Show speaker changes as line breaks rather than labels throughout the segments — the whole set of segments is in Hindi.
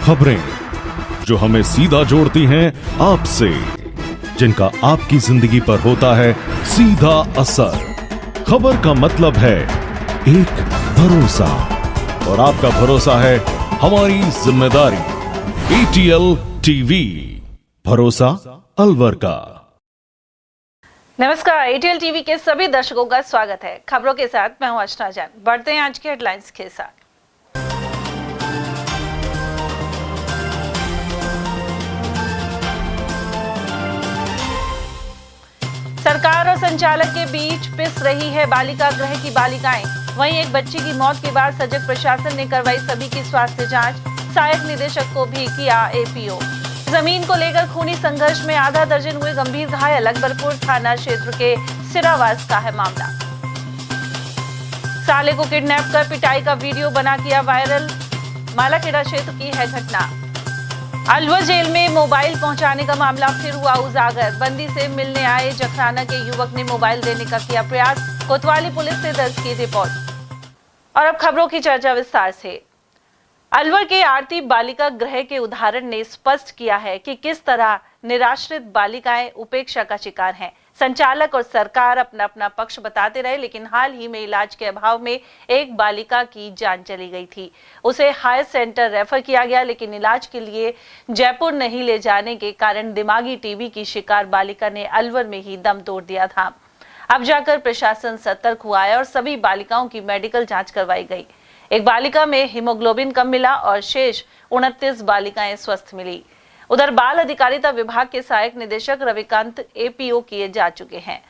खबरें जो हमें सीधा जोड़ती हैं आपसे, जिनका आपकी जिंदगी पर होता है सीधा असर। खबर का मतलब है एक भरोसा, और आपका भरोसा है हमारी जिम्मेदारी। ATL टीवी, भरोसा अलवर का।
नमस्कार, ATL टीवी के सभी दर्शकों का स्वागत है। खबरों के साथ मैं हूं अर्चना जान। बढ़ते हैं आज के हेडलाइंस के साथ। सरकार और संचालक के बीच पिस रही है बालिका गृह की बालिकाएं। वहीं एक बच्ची की मौत के बाद सजग प्रशासन ने करवाई सभी की स्वास्थ्य जांच। सहायक निदेशक को भी किया APO। जमीन को लेकर खूनी संघर्ष में आधा दर्जन हुए गंभीर घायल। अकबरपुर थाना क्षेत्र के सिरावास का है मामला। साले को किडनैप कर पिटाई का वीडियो बना किया वायरल। मालाखेड़ा क्षेत्र की है घटना। अलवर जेल में मोबाइल पहुंचाने का मामला फिर हुआ उजागर। बंदी से मिलने आए जखराना के युवक ने मोबाइल देने का किया प्रयास। कोतवाली पुलिस ने दर्ज की रिपोर्ट। और अब खबरों की चर्चा विस्तार से। अलवर के आरती बालिका गृह के उदाहरण ने स्पष्ट किया है कि किस तरह निराश्रित बालिकाएं उपेक्षा का शिकार हैं। संचालक और सरकार अपना अपना पक्ष बताते रहे, लेकिन हाल ही में इलाज के अभाव में एक बालिका की जान चली गई थी। उसे हायर सेंटर रेफर किया गया, लेकिन इलाज के लिए जयपुर नहीं ले जाने के कारण दिमागी टीबी की शिकार बालिका ने अलवर में ही दम तोड़ दिया था। अब जाकर प्रशासन सतर्क हुआ है और सभी बालिकाओं की मेडिकल जांच करवाई गई। एक बालिका में हीमोग्लोबिन कम मिला और शेष 29 बालिकाएं स्वस्थ मिली। उधर बाल अधिकारिता विभाग के सहायक निदेशक रविकांत APO किए जा चुके हैं।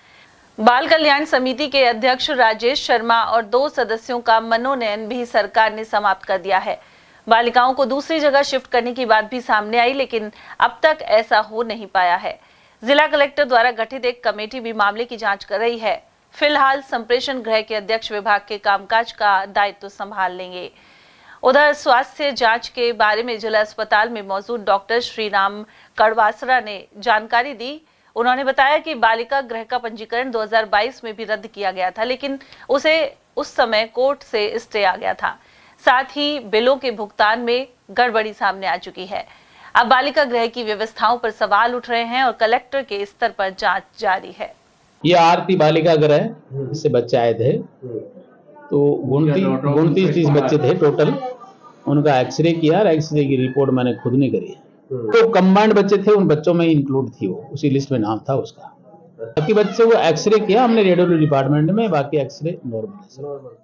बाल कल्याण समिति के अध्यक्ष राजेश शर्मा और 2 सदस्यों का मनोनयन भी सरकार ने समाप्त कर दिया है। बालिकाओं को दूसरी जगह शिफ्ट करने की बात भी सामने आई, लेकिन अब तक ऐसा हो नहीं पाया है। जिला कलेक्टर द्वारा गठित एक कमेटी भी मामले की जांच कर रही है। फिलहाल संप्रेषण गृह के अध्यक्ष विभाग के कामकाज का दायित्व संभाल लेंगे। उधर स्वास्थ्य जांच के बारे में जिला अस्पताल में मौजूद डॉक्टर श्रीराम कड़वासरा ने जानकारी दी। उन्होंने बताया कि बालिका गृह का पंजीकरण 2022 में भी रद्द किया गया था, लेकिन उसे उस समय कोर्ट से स्टे आ गया था। साथ ही बिलों के भुगतान में गड़बड़ी सामने आ चुकी है। अब बालिका गृह की व्यवस्थाओं पर सवाल उठ रहे हैं और कलेक्टर के स्तर पर जांच जारी है।
ये आरती बालिका गृह से बच्चे आए थे, तो 29-30 बच्चे थे टोटल। उनका एक्सरे किया और एक्सरे की रिपोर्ट मैंने खुद नहीं करी है। तो कंबाइंड बच्चे थे, उन बच्चों में इंक्लूड थी, वो उसी लिस्ट में नाम था उसका। बाकी बच्चे को एक्सरे किया हमने रेडियोलॉजी डिपार्टमेंट में, बाकी एक्सरे नॉर्मल।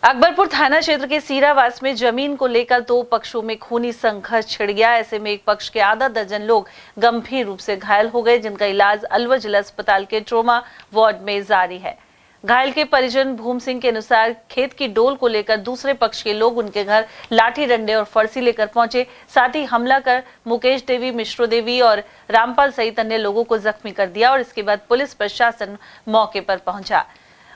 अकबरपुर थाना क्षेत्र के सीरावास में जमीन को लेकर 2 पक्षों में खूनी संघर्ष छिड़ गया। ऐसे में एक पक्ष के आधा दर्जन लोग गंभीर रूप से घायल हो गए, जिनका इलाज अलवर जिला अस्पताल के ट्रोमा वार्ड में जारी है। घायल के परिजन भूम सिंह के अनुसार खेत की डोल को लेकर दूसरे पक्ष के लोग उनके घर लाठी डंडे और फरसी लेकर पहुंचे। साथ ही हमला कर मुकेश देवी, मिश्रो देवी और रामपाल सहित अन्य लोगों को जख्मी कर दिया और इसके बाद पुलिस प्रशासन मौके पर पहुंचा।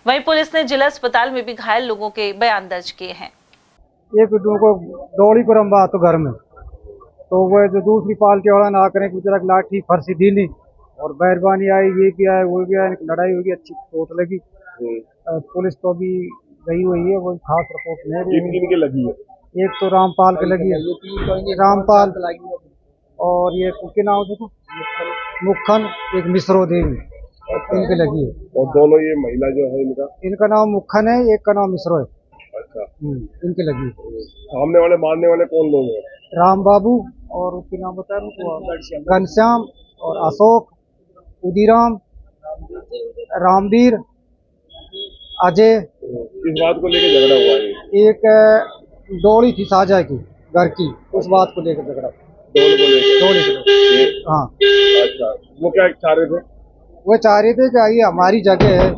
वहीं पुलिस ने जिला अस्पताल में भी घायल लोगों के बयान दर्ज किए हैं।
एक को दौड़ी पर हम बात तो घर में, तो वो जो दूसरी पालटी वाला ना करें कि जरा लाठी फरसी दी नहीं और मेहरबानी आई, ये किया है वो किया है, लड़ाई होगी, अच्छी चोट लगी। पुलिस तो भी गई हुई है, वो खास रिपोर्ट नहीं।
किन के लगी है?
एक तो रामपाल के लगी है, रामपाल, और ये के नाम देखो मुखन, एक मिश्रो देवी, इनके लगी है।
और दोनों ये महिला जो है
इनका नाम मुखन है, एक का नाम मिश्रो है।
अच्छा,
इनके लगी है।
सामने वाले मारने वाले कौन लोग हैं?
राम बाबू और उसके नाम बता घनश्याम और अशोक, उदीराम, रामवीर, अजय।
इस बात को लेकर झगड़ा हुआ है?
एक दौड़ी थी साजा की घर की, उस बात को लेकर झगड़ा।
दौड़ी को
हाँ।
अच्छा, वो क्या चाह रहे थे?
वो चाह रहे थे कि ये हमारी जगह है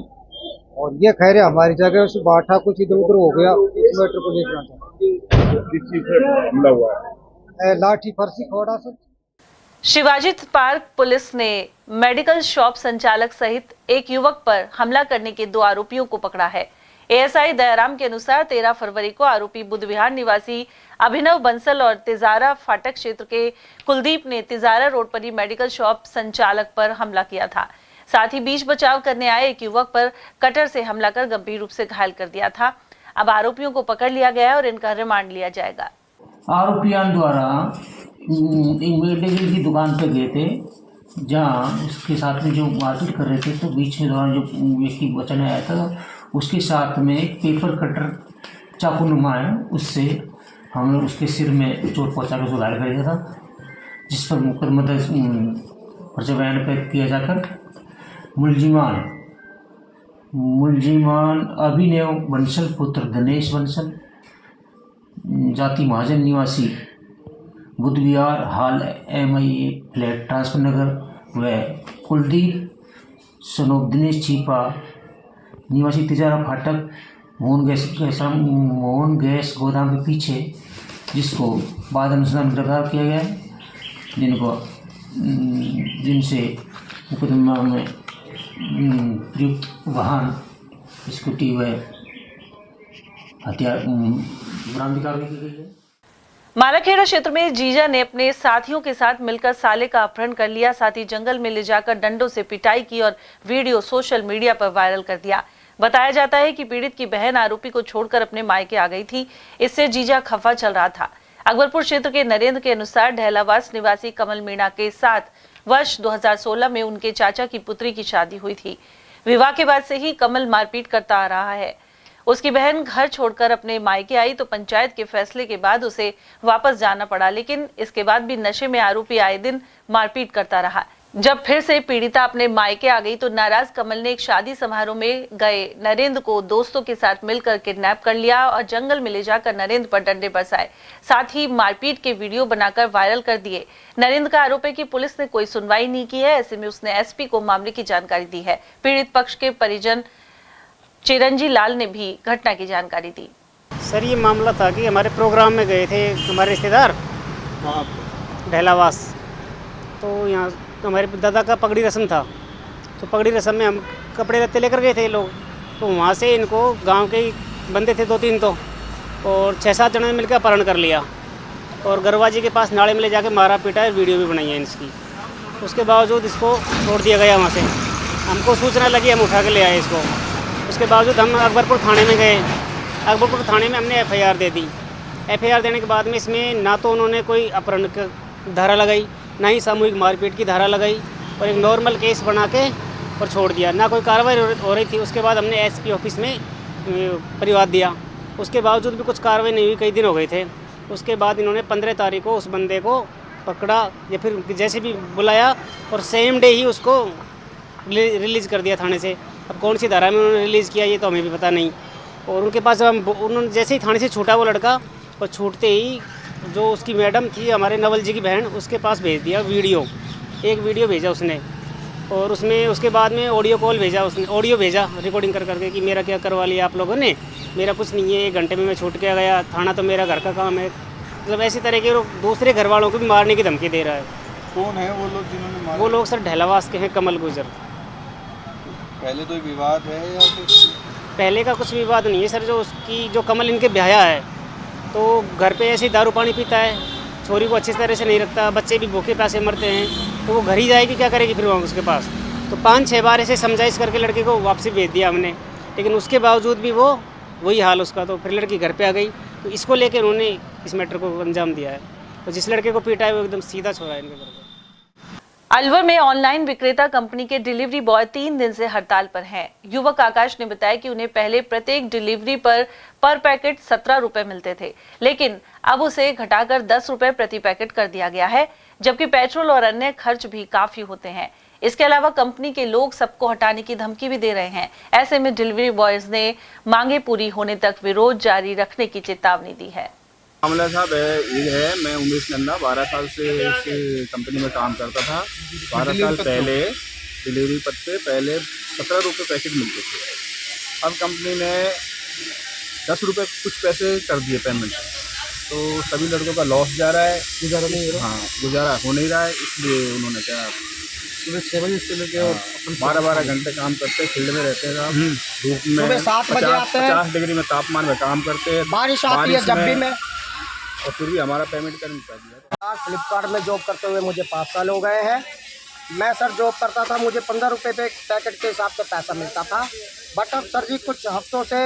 और ये कह रहे हमारी जगह, उसे बांटा कुछ इधर उधर हो गया। इस मैटर को लेकर
किस चीज से हमला हुआ है?
लाठी फरसी खोड़ा से।
शिवाजी पार्क पुलिस ने मेडिकल शॉप संचालक सहित एक युवक पर हमला करने के 2 आरोपियों को पकड़ा है। ASI दयाराम के अनुसार 13 फरवरी को आरोपी बुध विहार निवासी अभिनव बंसल और तिजारा फाटक क्षेत्र के कुलदीप ने तिजारा रोड पर ही मेडिकल शॉप संचालक पर हमला किया था। साथ ही बीच बचाव करने आए एक युवक पर कटर से हमला कर गंभीर रूप से घायल कर दिया था। अब आरोपियों को पकड़ लिया गया है और इनका रिमांड लिया जाएगा।
आरोपियों द्वारा एक मेडिकल की दुकान पे गए थे, जहाँ उसके साथ में जो मारपीट कर रहे थे, तो बीच में दौरान जो व्यक्ति बचाने आया था उसके साथ में एक पेपर कटर चाकू नुमा है, उससे हम लोग उसके सिर में चोट पहुँचा कर उसको घायल कर दिया था, जिस पर मुकदमा दर्ज पर्चा बयान पेश किया जाकर मुलजिमान अभिनव बंसल पुत्र दिनेश बंसल, जाति महाजन, निवासी बुद्ध विहार, हाल MIA फ्लैट ट्रांसफर नगर, व कुलदीप सनोप दिनेश चीपा, निवासी तिजारा फाटक, मोहन गैस गोदाम के पीछे, जिसको बाद अनुसंधान गिरफ्तार किया गया है, जिनसे मुकदमा में प्रयुक्त वाहन, स्कूटी व हथियार बरामद कार्रवाई की गई है।
मालाखेड़ा क्षेत्र में जीजा ने अपने साथियों के साथ मिलकर साले का अपहरण कर लिया, साथ ही जंगल में ले जाकर डंडों से पिटाई की और वीडियो सोशल मीडिया पर वायरल कर दिया। बताया जाता है कि पीड़ित की बहन आरोपी को छोड़कर अपने मायके आ गई थी, इससे जीजा खफा चल रहा था। अकबरपुर क्षेत्र के नरेंद्र के अनुसार ढहलावास निवासी कमल मीणा के साथ वर्ष 2016 में उनके चाचा की पुत्री की शादी हुई थी। विवाह के बाद से ही कमल मारपीट करता आ रहा है। उसकी बहन घर छोड़कर अपने मायके आई तो पंचायत के फैसले के बाद उसे वापस जाना पड़ा, लेकिन इसके बाद भी नशे में आरोपी आए दिन मारपीट करता रहा। जब फिर से पीड़िता अपने मायके आ गई तो नाराज कमल ने एक शादी समारोह में गए नरेंद्र को दोस्तों के साथ मिलकर किडनैप कर लिया और जंगल में ले जाकर नरेंद्र पर डंडे बरसाए, साथ ही मारपीट के वीडियो बनाकर वायरल कर दिए। नरेंद्र का आरोप है कि पुलिस ने कोई सुनवाई नहीं की है, ऐसे में उसने SP को मामले की जानकारी दी है। पीड़ित पक्ष के परिजन चिरंजी लाल ने भी घटना की जानकारी दी।
सर, ये मामला था कि हमारे प्रोग्राम में गए थे हमारे रिश्तेदार ढहलावास, तो यहाँ हमारे दादा का पगड़ी रस्म था, तो पगड़ी रस्म में हम कपड़े लत्ते लेकर गए थे लोग, तो वहाँ से इनको गांव के बंदे थे 2-3 तो, और 6-7 जनों ने मिलकर अपहरण कर लिया और गरवाजी के पास नाले में ले जाके मारा पीटा है, वीडियो भी बनाई है इसकी। उसके बावजूद इसको छोड़ दिया गया वहाँ से। हमको सूचना लगी, हम उठा के ले आए इसको। उसके बावजूद हम अकबरपुर थाने में गए। अकबरपुर थाने में हमने FIR दे दी। FIR देने के बाद में इसमें ना तो उन्होंने कोई अपहरण की धारा लगाई, ना ही सामूहिक मारपीट की धारा लगाई, और एक नॉर्मल केस बना के और छोड़ दिया, ना कोई कार्रवाई हो रही थी। उसके बाद हमने SP ऑफिस में परिवाद दिया, उसके बावजूद भी कुछ कार्रवाई नहीं हुई, कई दिन हो गए थे। उसके बाद इन्होंने 15 तारीख को उस बंदे को पकड़ा या फिर जैसे भी बुलाया और सेम डे ही उसको रिलीज़ कर दिया थाने से। अब कौन सी धारा में उन्होंने रिलीज़ किया ये तो हमें भी पता नहीं। और उनके पास उन्होंने जैसे ही थाने से छूटा वो लड़का, और छूटते ही जो उसकी मैडम थी हमारे नवल जी की बहन, उसके पास भेज दिया एक वीडियो भेजा उसने, और उसमें उसके बाद में ऑडियो कॉल भेजा, उसने ऑडियो भेजा रिकॉर्डिंग कर करके कि मेरा क्या करवा लिया आप लोगों ने, मेरा कुछ नहीं है, 1 घंटे में मैं छूट के गया, थाना तो मेरा घर का काम है। मतलब ऐसी तरह के दूसरे घर वालों को भी मारने की धमकी दे रहा है।
कौन है वो लोग जिन्होंने मारा?
वो लोग सर ढहलावास के हैं, कमल गुजर।
पहले कोई विवाद है या कुछ?
पहले का कुछ विवाद नहीं है सर। जो कमल इनके ब्याया है तो घर पे ऐसे दारू पानी पीता है, छोरी को अच्छी तरह से नहीं रखता, बच्चे भी भूखे प्यासे मरते हैं, तो वो घर ही जाएगी, क्या करेगी फिर वहाँ उसके पास। तो 5-6 बार ऐसे समझाइश करके लड़के को वापसी भेज दिया हमने, लेकिन उसके बावजूद भी वो वही हाल उसका। तो फिर लड़की घर पे आ गई, तो इसको लेकर उन्होंने इस मैटर को अंजाम दिया है। तो जिस लड़के को पीटा है वो एकदम सीधा छोड़ा है इनके घर पर।
अलवर में ऑनलाइन विक्रेता कंपनी के डिलीवरी बॉय 3 दिन से हड़ताल पर हैं। युवक आकाश ने बताया कि उन्हें पहले प्रत्येक डिलीवरी पर पैकेट 17 रुपए मिलते थे, लेकिन अब उसे घटाकर 10 रुपए प्रति पैकेट कर दिया गया है, जबकि पेट्रोल और अन्य खर्च भी काफी होते हैं। इसके अलावा कंपनी के लोग सबको हटाने की धमकी भी दे रहे हैं। ऐसे में डिलीवरी बॉयज ने मांगे पूरी होने तक विरोध जारी रखने की चेतावनी दी है।
मामला साहब ये है, मैं उमेश नंदा 12 साल से इस कंपनी में काम करता था। 12 साल पहले डिलीवरी पत्ते पहले 17 रुपये पैकेट मिलते थे। अब कंपनी ने 10 रुपये कुछ पैसे कर दिए पेमेंट, तो सभी लड़कों का लॉस जा रहा है, गुजारा नहीं हो रहा। हाँ, गुजारा हो नहीं रहा है, इसलिए उन्होंने क्या सुबह 6 बजे से लेकर 12-12 घंटे काम करते हैं, फील्ड में रहते हैं साहब, धूप में, सुबह 7 बजे आते हैं, 50 डिग्री में तापमान में काम करते हैं, बारिश आती है जब भी में, और फिर भी हमारा पेमेंट कर नहीं दिया।
फ्लिपकार्ट में जॉब करते हुए मुझे 5 साल हो गए हैं। मैं सर जॉब करता था, मुझे 15 रुपये पे पैकेट के हिसाब से पैसा मिलता था। बट अब सर जी कुछ हफ्तों से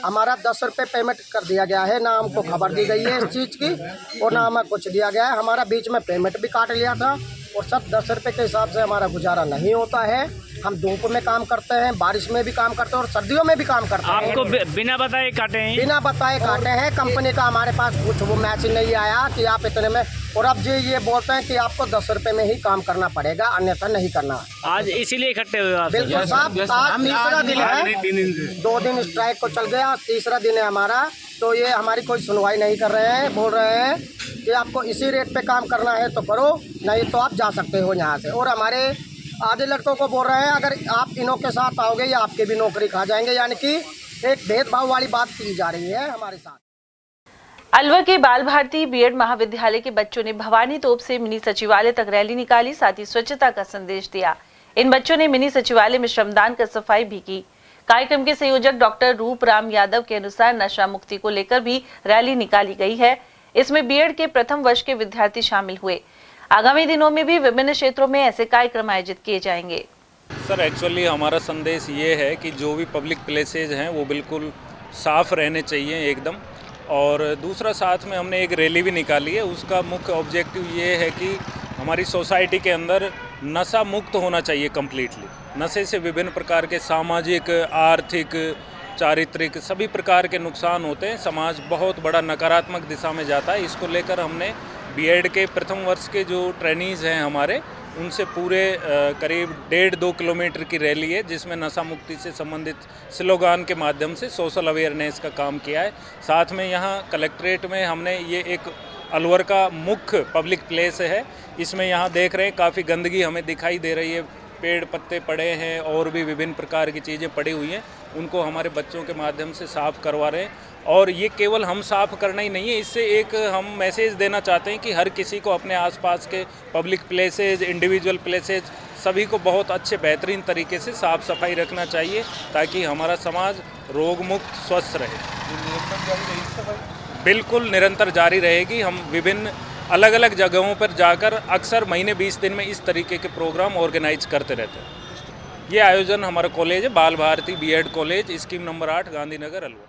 हमारा 10 रुपये पेमेंट कर दिया गया है, ना हमको खबर दी गई है इस चीज़ की और ना हमें कुछ दिया गया है। हमारा बीच में पेमेंट भी काट लिया था और सब 10 रुपये के हिसाब से हमारा गुजारा नहीं होता है। हम धूप में काम करते हैं, बारिश में भी काम करते हैं और सर्दियों में भी काम करते हैं।
आपको बिना बताए काटे हैं?
बिना बताए काटे हैं। कंपनी का हमारे पास कुछ वो मैसेज नहीं आया कि आप इतने में, और अब जी ये बोलते हैं कि आपको 10 रुपये में ही काम करना पड़ेगा, अन्यथा नहीं करना।
आज इसीलिए इकट्ठे हुए आप?
बिल्कुल साहब, आज तीसरा दिन है, 2 दिन स्ट्राइक को चल गया, तीसरा दिन है हमारा। तो ये हमारी कोई सुनवाई नहीं कर रहे हैं, बोल रहे हैं कि आपको इसी रेट पे काम करना है तो करो, नहीं तो आप जा सकते हो यहाँ से। और हमारे आधे लड़कों को बोल रहे हैं अगर आप इनों के साथ आओगे या आपके भी नौकरी खा जाएंगे, यानी कि एक भेदभाव वाली बात की जा रही है हमारे साथ।
अलवर के बाल भारती बीएड महाविद्यालय के बच्चों ने भवानी तोप से मिनी सचिवालय तक रैली निकाली, साथ ही स्वच्छता का संदेश दिया। इन बच्चों ने मिनी सचिवालय में श्रमदान कर सफाई भी की। कार्यक्रम के संयोजक डॉक्टर रूपराम यादव के अनुसार नशा मुक्ति को लेकर भी रैली निकाली गई है। इसमें बीएड के प्रथम वर्ष के विद्यार्थी शामिल हुए। आगामी दिनों में भी विभिन्न क्षेत्रों में ऐसे कार्यक्रम आयोजित किए जाएंगे।
सर एक्चुअली हमारा संदेश ये है कि जो भी पब्लिक प्लेसेज हैं वो बिल्कुल साफ़ रहने चाहिए एकदम। और दूसरा साथ में हमने एक रैली भी निकाली है, उसका मुख्य ऑब्जेक्टिव ये है कि हमारी सोसाइटी के अंदर नशा मुक्त होना चाहिए कम्प्लीटली। नशे से विभिन्न प्रकार के सामाजिक, आर्थिक, चारित्रिक सभी प्रकार के नुकसान होते हैं। समाज बहुत बड़ा नकारात्मक दिशा में जाता है। इसको लेकर हमने बीएड के प्रथम वर्ष के जो ट्रेनीज़ हैं हमारे, उनसे पूरे करीब 1.5-2 किलोमीटर की रैली है, जिसमें नशा मुक्ति से संबंधित स्लोगान के माध्यम से सोशल अवेयरनेस का काम किया है। साथ में यहाँ कलेक्ट्रेट में हमने ये एक अलवर का मुख्य पब्लिक प्लेस है, इसमें यहाँ देख रहे हैं काफ़ी गंदगी हमें दिखाई दे रही है, पेड़ पत्ते पड़े हैं और भी विभिन्न प्रकार की चीज़ें पड़ी हुई हैं, उनको हमारे बच्चों के माध्यम से साफ़ करवा रहे हैं। और ये केवल हम साफ़ करना ही नहीं है, इससे एक हम मैसेज देना चाहते हैं कि हर किसी को अपने आसपास के पब्लिक प्लेसेज, इंडिविजुअल प्लेसेज सभी को बहुत अच्छे बेहतरीन तरीके से साफ़ सफाई रखना चाहिए, ताकि हमारा समाज रोग मुक्त स्वस्थ रहे। बिल्कुल निरंतर जारी रहेगी। हम विभिन्न अलग अलग जगहों पर जाकर अक्सर महीने 20 दिन में इस तरीके के प्रोग्राम ऑर्गेनाइज करते रहते हैं। ये आयोजन हमारा कॉलेज है, Bal Bharati BEd college, scheme number 8, Gandhinagar, Alwar.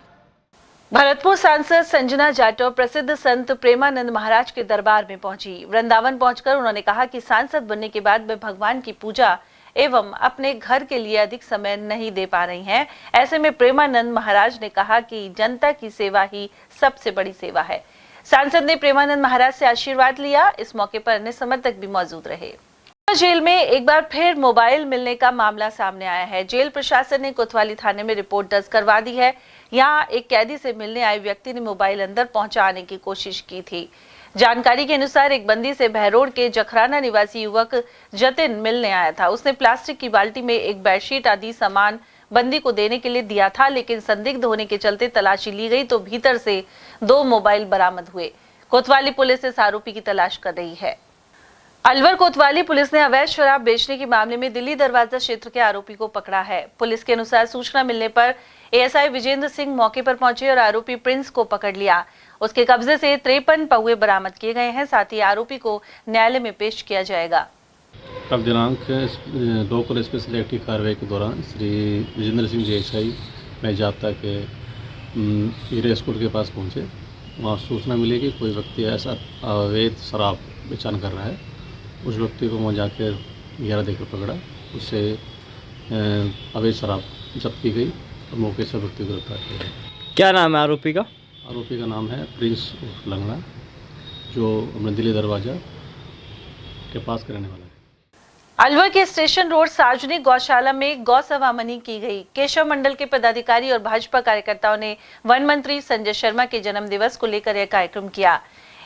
Bharatpur सांसद संजना जाटव प्रसिद्ध संत प्रेमानंद महाराज के दरबार में पहुंची। वृंदावन पहुंचकर उन्होंने कहा कि सांसद बनने के बाद वे भगवान की पूजा एवं अपने घर के लिए अधिक समय नहीं दे पा रही हैं। ऐसे में प्रेमानंद महाराज ने कहा कि जनता की सेवा ही सबसे बड़ी सेवा है। सांसद ने प्रेमानंद महाराज से आशीर्वाद लिया। इस मौके पर अन्य समर्थक भी मौजूद रहे। जेल में एक बार फिर मोबाइल मिलने का मामला सामने आया है। जेल प्रशासन ने कोतवाली थाने में रिपोर्ट दर्ज करवा दी है। यहाँ एक कैदी से मिलने आए व्यक्ति ने मोबाइल अंदर पहुंचाने की कोशिश की थी। जानकारी के अनुसार एक बंदी से बहरोड के जखराना निवासी युवक जतिन मिलने आया था। उसने प्लास्टिक की बाल्टी में एक बेडशीट आदि सामान बंदी को देने के लिए दिया था, लेकिन संदिग्ध होने के चलते तलाशी ली गई तो भीतर से 2 मोबाइल बरामद हुए। कोतवाली पुलिस इस आरोपी की तलाश कर रही है। अलवर कोतवाली पुलिस ने अवैध शराब बेचने के मामले में दिल्ली दरवाजा क्षेत्र के आरोपी को पकड़ा है। पुलिस के अनुसार सूचना मिलने पर एएसआई विजेंद्र सिंह मौके पर पहुंचे और आरोपी प्रिंस को पकड़ लिया। उसके कब्जे से 53 पौवे बरामद किए गए हैं। साथ ही आरोपी को न्यायालय में पेश किया जाएगा।
कल दिनांक 2 को स्पेशल एक्टिव कार्रवाई के दौरान श्री विजेंद्र सिंह जी एएसआई में जाप्ता के हीरे स्कूल के पास पहुंचे। वहाँ सूचना मिली कि कोई व्यक्ति ऐसा अवैध शराब बेचान कर रहा है। उस व्यक्ति को वहाँ जाकर 11 देकर पकड़ा, उससे अवैध शराब जब्त की गई और मौके से व्यक्ति को गिरफ्तार किया गया।
क्या नाम है आरोपी का?
आरोपी का नाम है प्रिंस लंगड़ा, जो अपने दिल्ली दरवाजा के पास का रहने वाला है।
अलवर के स्टेशन रोड सार्वजनिक गौशाला में गौ सवामनी की गई। केशव मंडल के पदाधिकारी और भाजपा कार्यकर्ताओं ने वन मंत्री संजय शर्मा के जन्म दिवस को लेकर यह कार्यक्रम किया।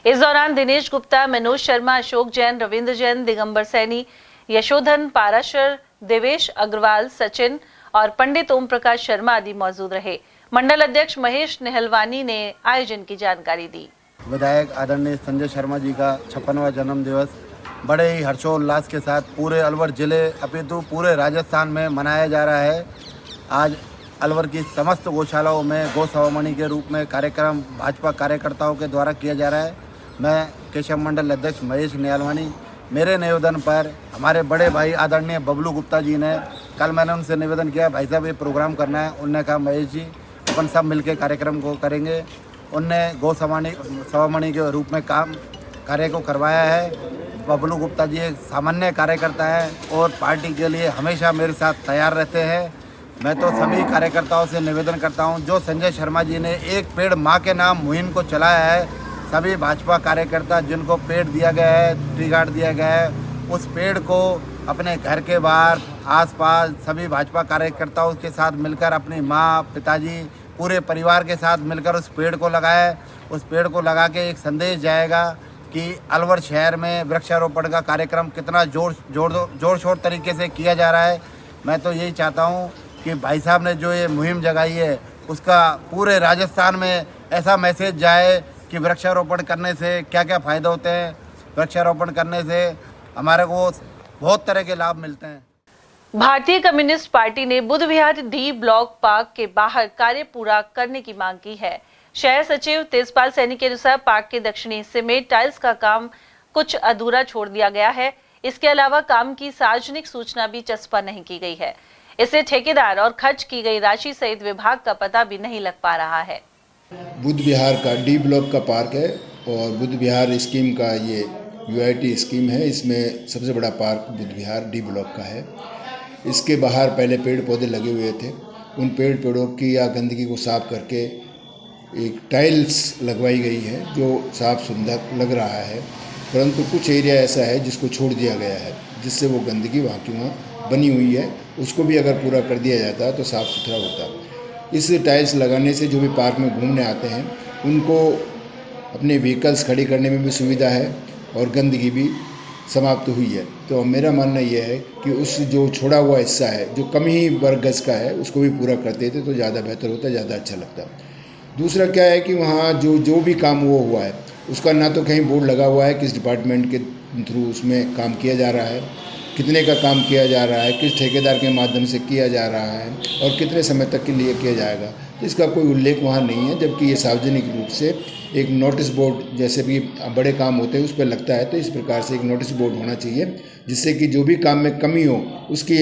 इस दौरान दिनेश गुप्ता, मनोज शर्मा, अशोक जैन, रविंद्र जैन, दिगंबर सैनी, यशोधन पाराशर, देवेश अग्रवाल, सचिन और पंडित ओम प्रकाश शर्मा आदि मौजूद रहे। मंडल अध्यक्ष महेश नेहलवानी ने आयोजन की जानकारी दी।
विधायक आदरणीय संजय शर्मा जी का 56वां जन्म दिवस बड़े ही हर्षोल्लास के साथ पूरे अलवर जिले अपितु पूरे राजस्थान में मनाया जा रहा है। आज अलवर की समस्त गौशालाओं में गौ सवामनी के रूप में कार्यक्रम भाजपा कार्यकर्ताओं के द्वारा किया जा रहा है। मैं केशव मंडल अध्यक्ष महेश नेहलवानी मेरे निवेदन पर हमारे बड़े भाई आदरणीय बबलू गुप्ता जी ने, कल मैंने उनसे निवेदन किया भाई साहब ये प्रोग्राम करना है। उनने कहा महेश जी अपन सब मिलकर कार्यक्रम को करेंगे। उनने गौ सवामणि के रूप में कार्य को करवाया है। बबलू गुप्ता जी एक सामान्य कार्यकर्ता हैं और पार्टी के लिए हमेशा मेरे साथ तैयार रहते हैं। मैं तो सभी कार्यकर्ताओं से निवेदन करता हूं, जो संजय शर्मा जी ने एक पेड़ माँ के नाम मुहिम को चलाया है, सभी भाजपा कार्यकर्ता जिनको पेड़ दिया गया है, ट्री गार्ड दिया गया है, उस पेड़ को अपने घर के बाहर आसपास सभी भाजपा कार्यकर्ताओं के साथ मिलकर अपनी माँ, पिताजी, पूरे परिवार के साथ मिलकर उस पेड़ को लगाए। उस पेड़ को लगा के एक संदेश जाएगा कि अलवर शहर में वृक्षारोपण का कार्यक्रम कितना जोर शोर तरीके से किया जा रहा है। मैं तो यही चाहता हूँ कि भाई साहब ने जो ये मुहिम जगाई है उसका पूरे राजस्थान में ऐसा मैसेज जाए कि वृक्षारोपण करने से क्या क्या फ़ायदे होते हैं। वृक्षारोपण करने से हमारे को बहुत तरह के लाभ मिलते हैं।
भारतीय कम्युनिस्ट पार्टी ने बुध विहार डी ब्लॉक पार्क के बाहर कार्य पूरा करने की मांग की है। शहर सचिव तेजपाल सैनी के अनुसार पार्क के दक्षिणी हिस्से में टाइल्स का काम कुछ अधूरा छोड़ दिया गया है। इसके अलावा काम की सार्वजनिक सूचना भी चस्पा नहीं की गई है। इससे ठेकेदार और खर्च की गई राशि सहित विभाग का पता भी नहीं लग पा रहा है।
बुध विहार का डी ब्लॉक का पार्क है और बुध विहार स्कीम का ये यूआईटी स्कीम है। इसमें सबसे बड़ा पार्क बुध विहार डी ब्लॉक का है। इसके बाहर पहले पेड़ पौधे लगे हुए थे। उन पेड़ों की या गंदगी को साफ करके एक टाइल्स लगवाई गई है जो साफ सुंदर लग रहा है, परंतु कुछ एरिया ऐसा है जिसको छोड़ दिया गया है, जिससे वो गंदगी वहाँ की वहाँ बनी हुई है। उसको भी अगर पूरा कर दिया जाता तो साफ़ सुथरा होता। इस टाइल्स लगाने से जो भी पार्क में घूमने आते हैं उनको अपने व्हीकल्स खड़ी करने में भी सुविधा है और गंदगी भी समाप्त हुई है। तो मेरा मानना यह है कि उस जो छोड़ा हुआ हिस्सा है, जो कम ही वर्ग गज का है, उसको भी पूरा कर देते तो ज़्यादा बेहतर होता, ज़्यादा अच्छा लगता। दूसरा क्या है कि वहाँ जो भी काम वो हुआ है उसका ना तो कहीं बोर्ड लगा हुआ है किस डिपार्टमेंट के थ्रू उसमें काम किया जा रहा है, कितने का काम किया जा रहा है, किस ठेकेदार के माध्यम से किया जा रहा है और कितने समय तक के लिए किया जाएगा, तो इसका कोई उल्लेख वहाँ नहीं है। जबकि ये सार्वजनिक रूप से एक नोटिस बोर्ड जैसे भी बड़े काम होते हैं उस पर लगता है, तो इस प्रकार से एक नोटिस बोर्ड होना चाहिए जिससे कि जो भी काम में कमी हो उसकी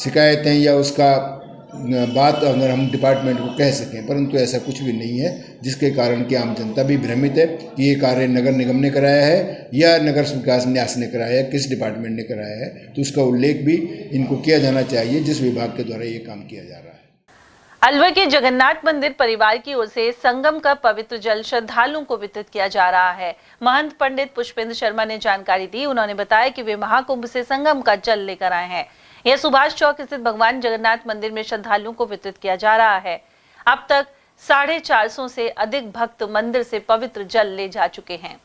शिकायतें या उसका बात अगर हम डिपार्टमेंट को कह सकें, परंतु ऐसा कुछ भी नहीं है, जिसके कारण कि आम जनता भी भ्रमित है कि ये कार्य नगर निगम ने कराया है या नगर विकास न्यास ने कराया है, किस डिपार्टमेंट ने कराया है। तो उसका उल्लेख भी इनको किया जाना चाहिए जिस विभाग के द्वारा ये काम किया जा रहा है।
अलवर के जगन्नाथ मंदिर परिवार की ओर से संगम का पवित्र जल श्रद्धालुओं को वितरित किया जा रहा है। महंत पंडित पुष्पेंद्र शर्मा ने जानकारी दी। उन्होंने बताया कि वे महाकुंभ से संगम का जल लेकर आए हैं। यह सुभाष चौक स्थित भगवान जगन्नाथ मंदिर में श्रद्धालुओं को वितरित किया जा रहा है। अब तक 450 से अधिक भक्त मंदिर से पवित्र जल ले जा चुके हैं।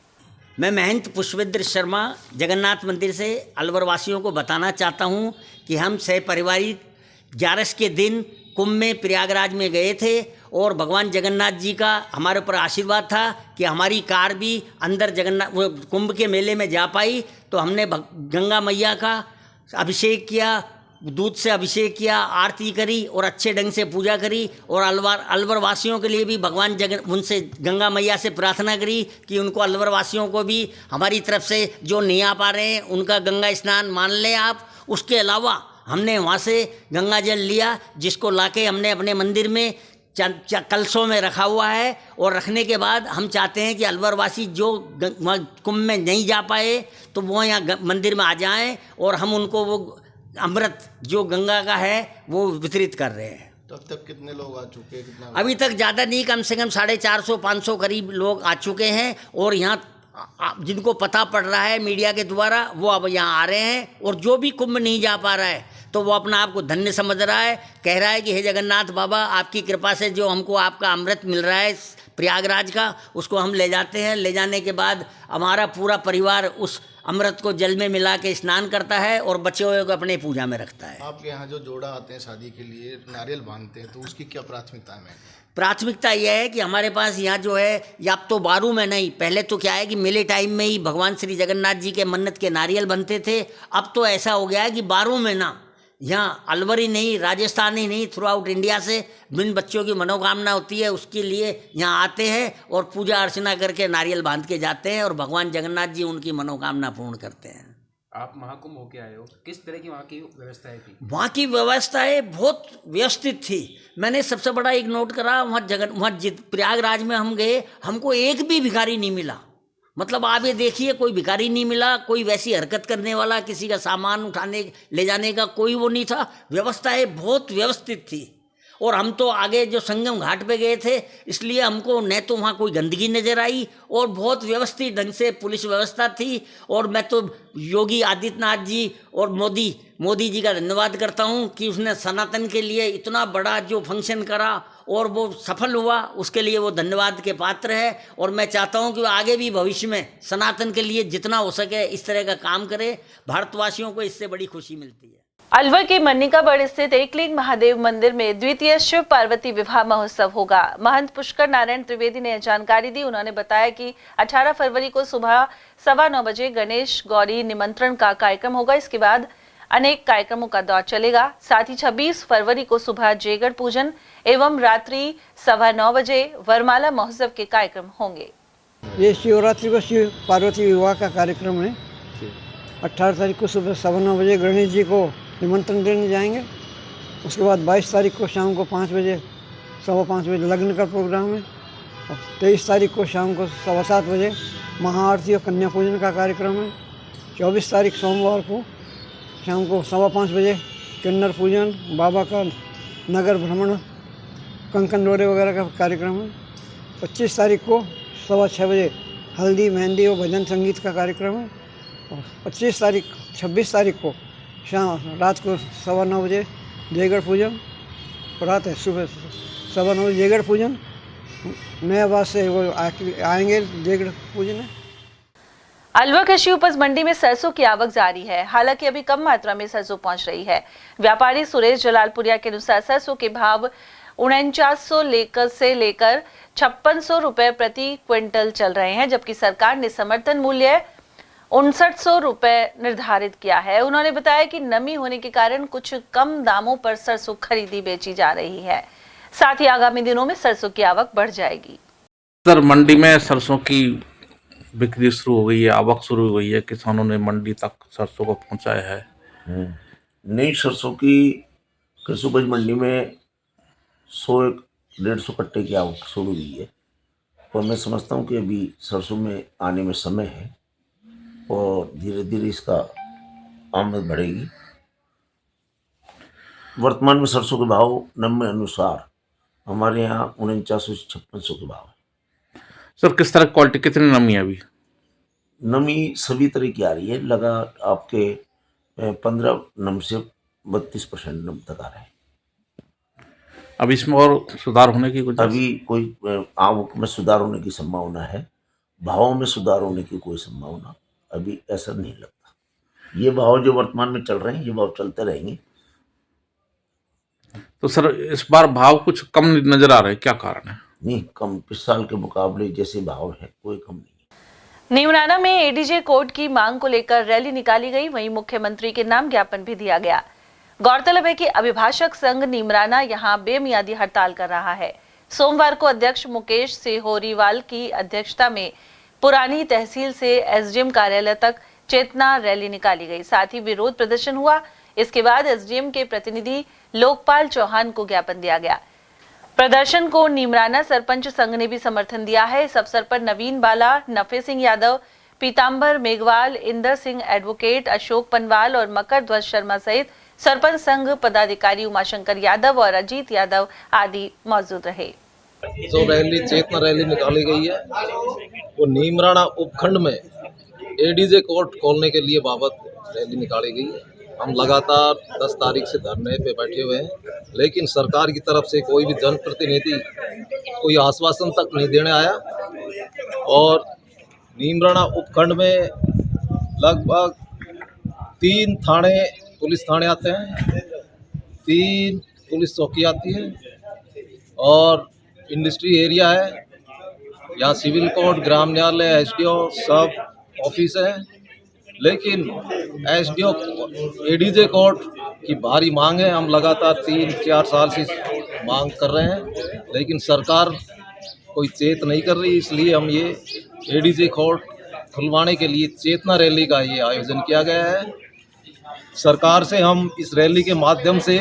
मैं महंत पुष्पेंद्र शर्मा जगन्नाथ मंदिर से अलवर वासियों को बताना चाहता हूं कि हम सह परिवारिक 11 के दिन कुंभ में प्रयागराज में गए थे और भगवान जगन्नाथ जी का हमारे ऊपर आशीर्वाद था कि हमारी कार भी अंदर जगन्नाथ कुंभ के मेले में जा पाई। तो हमने गंगा मैया का अभिषेक किया, दूध से अभिषेक किया, आरती करी और अच्छे ढंग से पूजा करी। और अलवर वासियों के लिए भी भगवान उनसे गंगा मैया से प्रार्थना करी कि उनको अलवर वासियों को भी हमारी तरफ से जो नहीं आ पा रहे हैं उनका गंगा स्नान मान लें आप। उसके अलावा हमने वहाँ से गंगा जल लिया, जिसको लाके हमने अपने मंदिर में कलशों में रखा हुआ है। और रखने के बाद हम चाहते हैं कि अलवर वासी जो कुंभ में नहीं जा पाए तो वो यहाँ मंदिर में आ जाएं और हम उनको वो अमृत जो गंगा का है वो वितरित कर रहे हैं।
तो अब तक कितने लोग आ चुके हैं?
अभी तक ज़्यादा नहीं, कम से कम 450-500 करीब लोग आ चुके हैं। और यहाँ जिनको पता पड़ रहा है मीडिया के द्वारा वो अब यहाँ आ रहे हैं। और जो भी कुंभ नहीं जा पा रहा है तो वो अपना आप को धन्य समझ रहा है, कह रहा है कि हे जगन्नाथ बाबा, आपकी कृपा से जो हमको आपका अमृत मिल रहा है प्रयागराज का, उसको हम ले जाते हैं। ले जाने के बाद हमारा पूरा परिवार उस अमृत को जल में मिला के स्नान करता है और बचे हुए को अपने पूजा में रखता है।
आपके यहाँ जो जोड़ा आते हैं शादी के लिए नारियल बांधते हैं, तो उसकी क्या प्राथमिकता है?
प्राथमिकता यह है कि हमारे पास यहाँ जो है या अब तो बारू में नहीं, पहले तो क्या है कि मेले टाइम में ही भगवान श्री जगन्नाथ जी के मन्नत के नारियल बनते थे। अब तो ऐसा हो गया है कि बारू में ना, यहाँ अलवर ही नहीं, राजस्थान ही नहीं, थ्रू आउट इंडिया से जिन बच्चों की मनोकामना होती है उसके लिए यहाँ आते हैं और पूजा अर्चना करके नारियल बांध के जाते हैं और भगवान जगन्नाथ जी उनकी मनोकामना पूर्ण करते हैं।
आप महाकुंभ होके आए हो, किस तरह की वहाँ की व्यवस्थाएं थी?
वहाँ की व्यवस्थाएं बहुत व्यवस्थित थी। मैंने सबसे बड़ा एक नोट करा, वहाँ प्रयागराज में हम गए, हमको एक भी भिखारी नहीं मिला। मतलब आप ये देखिए, कोई भिखारी नहीं मिला, कोई वैसी हरकत करने वाला, किसी का सामान उठाने ले जाने का कोई वो नहीं था। व्यवस्थाएं बहुत व्यवस्थित थी। और हम तो आगे जो संगम घाट पे गए थे, इसलिए हमको न तो वहाँ कोई गंदगी नजर आई और बहुत व्यवस्थित ढंग से पुलिस व्यवस्था थी। और मैं तो योगी आदित्यनाथ जी और मोदी जी का धन्यवाद करता हूँ कि उसने सनातन के लिए इतना बड़ा जो फंक्शन करा और वो सफल हुआ, उसके लिए वो धन्यवाद के पात्र है। और मैं चाहता हूँ कि वो आगे भी भविष्य में सनातन के लिए जितना हो सके इस तरह का काम करे। भारतवासियों को इससे बड़ी खुशी मिलती है।
अलवर के मन्निकाबड़ स्थित एकलिंग महादेव मंदिर में द्वितीय शिव पार्वती विवाह महोत्सव होगा। महंत पुष्कर नारायण त्रिवेदी ने जानकारी दी। उन्होंने बताया कि 18 फरवरी को सुबह 9:15 बजे गणेश गौरी निमंत्रण का कार्यक्रम होगा। इसके बाद अनेक कार्यक्रमों का दौर चलेगा। साथ ही 26 फरवरी को सुबह जयगढ़ पूजन एवं रात्रि 9:15 बजे वरमाला महोत्सव के कार्यक्रम होंगे।
ये शिवरात्रि को शिव पार्वती विवाह का कार्यक्रम है। 18 तारीख को सुबह 9:15 बजे गणेश जी को निमंत्रण देने जाएंगे। उसके बाद 22 तारीख को शाम को 5 बजे 5:15 बजे लग्न का प्रोग्राम है। और 23 तारीख को शाम को 7:15 बजे महाआरती और कन्या पूजन का कार्यक्रम है। 24 तारीख सोमवार को शाम को 5:15 बजे किन्नर पूजन, बाबा का नगर भ्रमण, कंकन डोरे वगैरह का कार्यक्रम है। 25 तारीख को 6:15 बजे हल्दी, मेहंदी और भजन संगीत का कार्यक्रम है। और 26 तारीख को रात को 9:15 बजे जयगढ़ पूजन, रात है सुबह 9:15 बजे जयगढ़ पूजन, नया बात से वो आएंगे जयगढ़ पूजन है।
अलवर कृषि उपज मंडी में सरसों की आवक जारी है। हालांकि अभी कम मात्रा में सरसों पहुंच रही है। व्यापारी सुरेश जलालपुरिया के अनुसार सरसों के भाव 4900 से लेकर 5600 रुपए प्रति क्विंटल चल रहे हैं, जबकि सरकार ने समर्थन मूल्य 5900 रुपए निर्धारित किया है। उन्होंने बताया कि नमी होने के कारण कुछ कम दामों पर सरसों खरीदी बेची जा रही है। साथ ही आगामी दिनों में सरसों की आवक बढ़ जाएगी।
सर, मंडी में सरसों की बिक्री शुरू हो गई है, आवक शुरू हो गई है। किसानों ने मंडी तक सरसों को पहुंचाया है।
नई सरसों की कृषि उपज मंडी में 100-150 कट्टे की आवक शुरू हुई है। और मैं समझता हूँ कि अभी सरसों में आने में समय है और धीरे धीरे इसका आमदन बढ़ेगी। वर्तमान में सरसों के भाव नम्य अनुसार हमारे यहाँ 4900 से 5600 के भाव।
सर, किस तरह क्वालिटी, कितनी नमी है अभी?
नमी सभी तरह की आ रही है। लगा आपके 15 नम से 32% नम तक आ रहा है।
अब इसमें और सुधार होने की कुछ?
अभी कोई आवक में सुधार होने की संभावना है, भावों में सुधार होने की कोई संभावना अभी ऐसा नहीं लगता। ये भाव जो वर्तमान में चल रहे हैं, ये भाव चलते रहेंगे।
तो सर, इस बार भाव कुछ कम नजर आ रहे हैं, क्या कारण है?
नहीं, कम इस साल के मुकाबले जैसे भाव है कोई कम नहीं।
नीमराना में एडीजे कोर्ट की मांग को लेकर रैली निकाली गई। वहीं मुख्यमंत्री के नाम ज्ञापन भी दिया गया। गौरतलब है कि अभिभाषक संघ नीमराना यहां बेमियादी हड़ताल कर रहा है। सोमवार को अध्यक्ष मुकेश सिहोरीवाल की अध्यक्षता में पुरानी तहसील से एसडीएम कार्यालय तक चेतना रैली निकाली गई। साथ ही विरोध प्रदर्शन हुआ। इसके बाद एसडीएम के प्रतिनिधि लोकपाल चौहान को ज्ञापन दिया गया। प्रदर्शन को नीमराना सरपंच संघ ने भी समर्थन दिया है। इस अवसर पर नवीन बाला, नफे सिंह यादव, पीताम्बर मेघवाल, इंदर सिंह एडवोकेट, अशोक पनवाल और मकर ध्वज शर्मा सहित सरपंच संघ पदाधिकारी उमाशंकर यादव और अजीत यादव आदि मौजूद रहे।
जो रैली चेतना रैली निकाली गई है वो नीमराना उपखंड में एडीजे कोर्ट खोलने के लिए बाबत रैली निकाली गई है। हम लगातार 10 तारीख से धरने पे बैठे हुए हैं, लेकिन सरकार की तरफ से कोई भी जनप्रतिनिधि कोई आश्वासन तक नहीं देने आया। और नीमराना उपखंड में लगभग 3 थाने, पुलिस थाने आते हैं, 3 पुलिस चौकी आती है और इंडस्ट्री एरिया है। यहाँ सिविल कोर्ट, ग्राम न्यायालय, एसडीओ सब ऑफिस है। लेकिन एसडीओ एडीजे कोर्ट की भारी मांग है। हम लगातार 3-4 साल से मांग कर रहे हैं, लेकिन सरकार कोई चेत नहीं कर रही। इसलिए हम ये एडीजे कोर्ट खुलवाने के लिए चेतना रैली का ये आयोजन किया गया है। सरकार से हम इस रैली के माध्यम से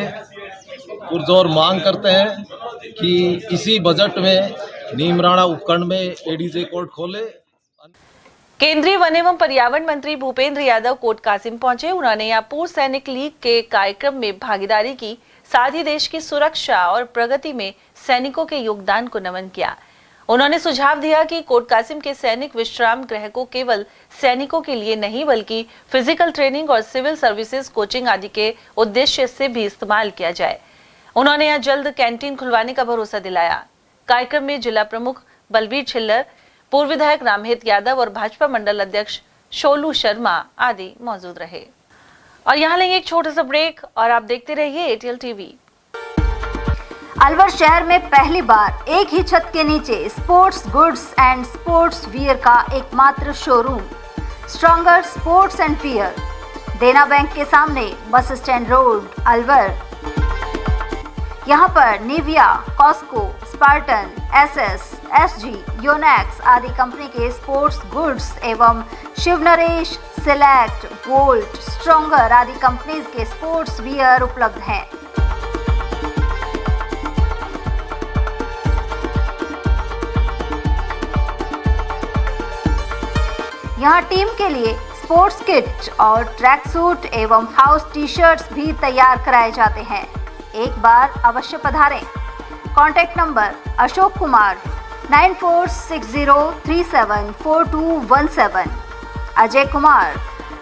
पुरजोर मांग करते हैं कि इसी बजट में नीमराणा उपखंड में एडीजे कोर्ट खोले।
केंद्रीय वन एवं पर्यावरण मंत्री भूपेंद्र यादव कोट कासिम पहुंचे। उन्होंने यहाँ पूर्व सैनिक लीग के कार्यक्रम में भागीदारी की, साथ ही देश की सुरक्षा और प्रगति में सैनिकों के योगदान को नमन किया। उन्होंने सुझाव दिया कि कोट कासिम के सैनिक विश्राम गृह को केवल सैनिकों के लिए नहीं बल्कि फिजिकल ट्रेनिंग और सिविल सर्विसेज कोचिंग आदि के उद्देश्य से भी इस्तेमाल किया जाए। उन्होंने यहाँ जल्द कैंटीन खुलवाने का भरोसा दिलाया। कार्यक्रम में जिला प्रमुख बलबीर छिल्लर, पूर्व विधायक रामहित यादव और भाजपा मंडल अध्यक्ष शोलू शर्मा आदि मौजूद रहे। और यहाँ लेंगे एक छोटा सा ब्रेक और आप देखते रहिए एटीएल टीवी।
अलवर शहर में पहली बार एक ही छत के नीचे sports goods and sports wear का एकमात्र showroom Stronger sports and wear, Dena bank के सामने, बस स्टैंड रोड, अलवर। यहाँ पर Nivia, Cosco, Spartan, SS, SG, Yonex आदि कंपनी के स्पोर्ट्स गुड्स एवं Shiv Naresh, Select, Volt, Stronger आदि कंपनीज के स्पोर्ट्स वियर उपलब्ध हैं। यहाँ टीम के लिए स्पोर्ट्स किट और ट्रैक सूट एवं हाउस टी शर्ट्स भी तैयार कराए जाते हैं। एक बार अवश्य पधारें। Contact number Ashok Kumar 9460374217, Ajay Kumar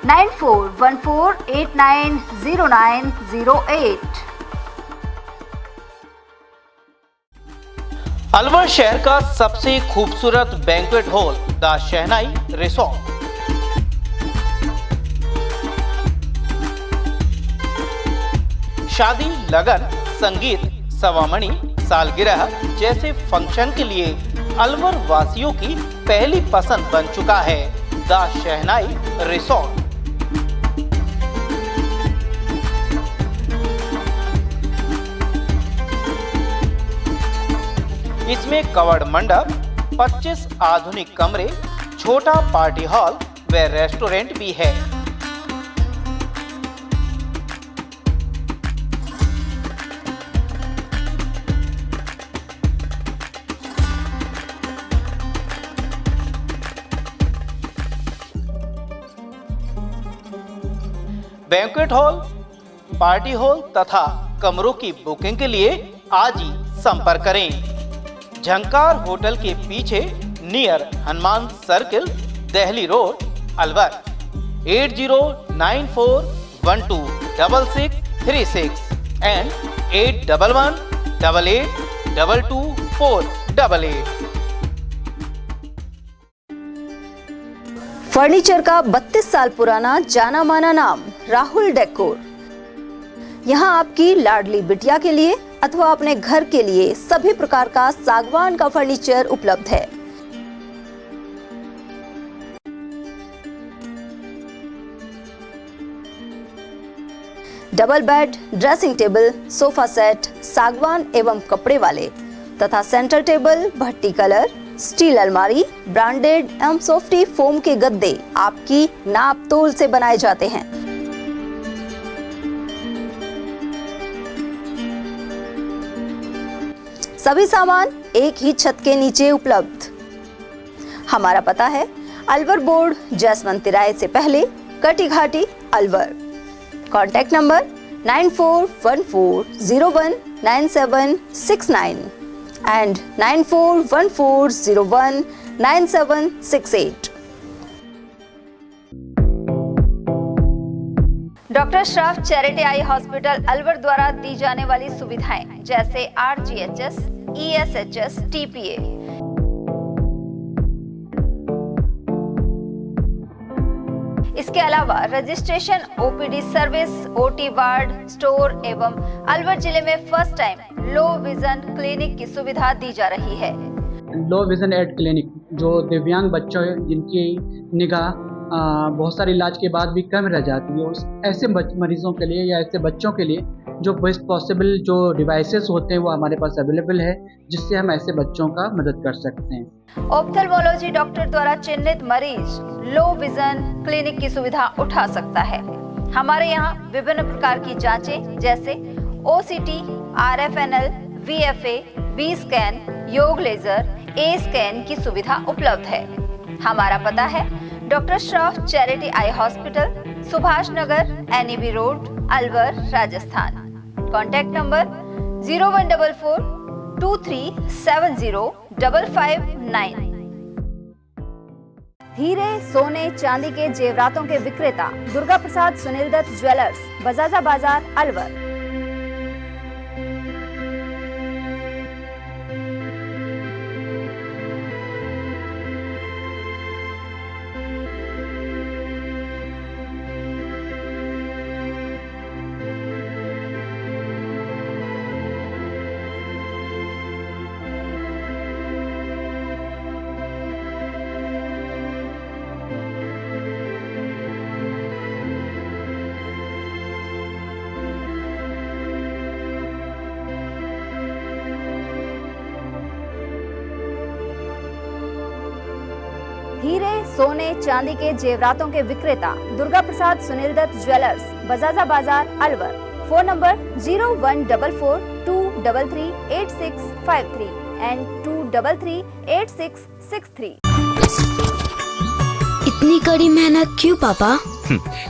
9414890908।
अलवर शहर का सबसे खूबसूरत banquet hall the Shehnai resort. शादी, लगन, संगीत, सवामणी, सालगिरह जैसे फंक्शन के लिए अलवर वासियों की पहली पसंद बन चुका है द शहनाई रिसोर्ट। इसमें कवर्ड मंडप, 25 आधुनिक कमरे, छोटा पार्टी हॉल व रेस्टोरेंट भी है। बैंक्वेट हॉल, पार्टी हॉल तथा कमरों की बुकिंग के लिए आज ही संपर्क करें। झंकार होटल के पीछे near Hanuman circle, Delhi road, Alwar. 8094126636 and 8118882248।
Furniture का 32 साल पुराना जाना माना नाम राहुल डेकोर। यहाँ आपकी लाडली बिटिया के लिए अथवा अपने घर के लिए सभी प्रकार का सागवान का फर्नीचर उपलब्ध है। Double bed, dressing table, sofa set सागवान एवं कपड़े वाले तथा सेंटर टेबल, भट्टी कलर, स्टील अलमारी, ब्रांडेड एवं सॉफ्टी फोम के गद्दे आपकी नाप तोल से बनाए जाते हैं। सभी सामान एक ही छत के नीचे उपलब्ध। हमारा पता है अलवर बोर्ड, जैसमंत तिराहे से पहले, Kati Ghati, Alwar. Contact number 9414019769 and 9414019768। Doctor Shroff charity eye hospital Alwar द्वारा दी जाने वाली सुविधाएं जैसे RGHS, ESHS, TPA। इसके अलावा registration, OPD service, OT ward, store एवं अलवर जिले में first time low vision clinic की सुविधा दी जा रही है।
लो विजन एड क्लिनिक जो दिव्यांग बच्चों जिनकी निगाह
बहुत सारे इलाज के बाद भी कम रह जाती है। उस ऐसे मरीजों के लिए या ऐसे बच्चों के लिए जो बेस्ट पॉसिबल जो डिवाइसेस होते हैं वो हमारे पास अवेलेबल है, जिससे हम ऐसे बच्चों का मदद कर सकते हैं।
ऑप्थेल्मोलॉजी डॉक्टर द्वारा चिन्हित मरीज लो विजन क्लिनिक की सुविधा उठा सकता है। हमारे यहाँ विभिन्न प्रकार की जांचें जैसे OCT, RFNL, VFA, V scan, YAG laser, A scan की सुविधा उपलब्ध है। हमारा पता है doctor Shroff charity eye hospital, Subhash Nagar, NEB road, Alwar, Rajasthan. Contact number 0144 2370 559। हीरे, सोने, चांदी के जेवरातों के विक्रेता दुर्गा प्रसाद सुनील दत्त ज्वेलर्स, बजाजा बाजार, अलवर। हीरे, सोने, चांदी के जेवरातों के विक्रेता दुर्गा प्रसाद सुनील दत्त ज्वेलर्स, बजाजा बाजार, अलवर। Phone number 0144 233 8653 and 233 8663।
इतनी कड़ी मेहनत क्यों पापा?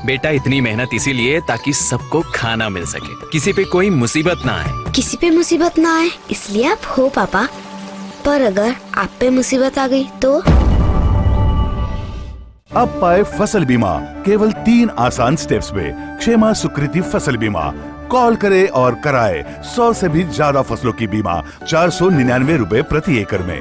बेटा इतनी मेहनत इसीलिए ताकि सबको खाना मिल सके, किसी पे कोई मुसीबत ना आए।
किसी पे मुसीबत ना आए इसलिए आप हो पापा, पर अगर आप पे मुसीबत आ गई तो?
अब पाए फसल बीमा केवल 3 आसान स्टेप्स में। क्षेमा सुकृति फसल बीमा। कॉल करे और कराए 100 से भी ज्यादा फसलों की बीमा 499 रुपए प्रति एकड़ में।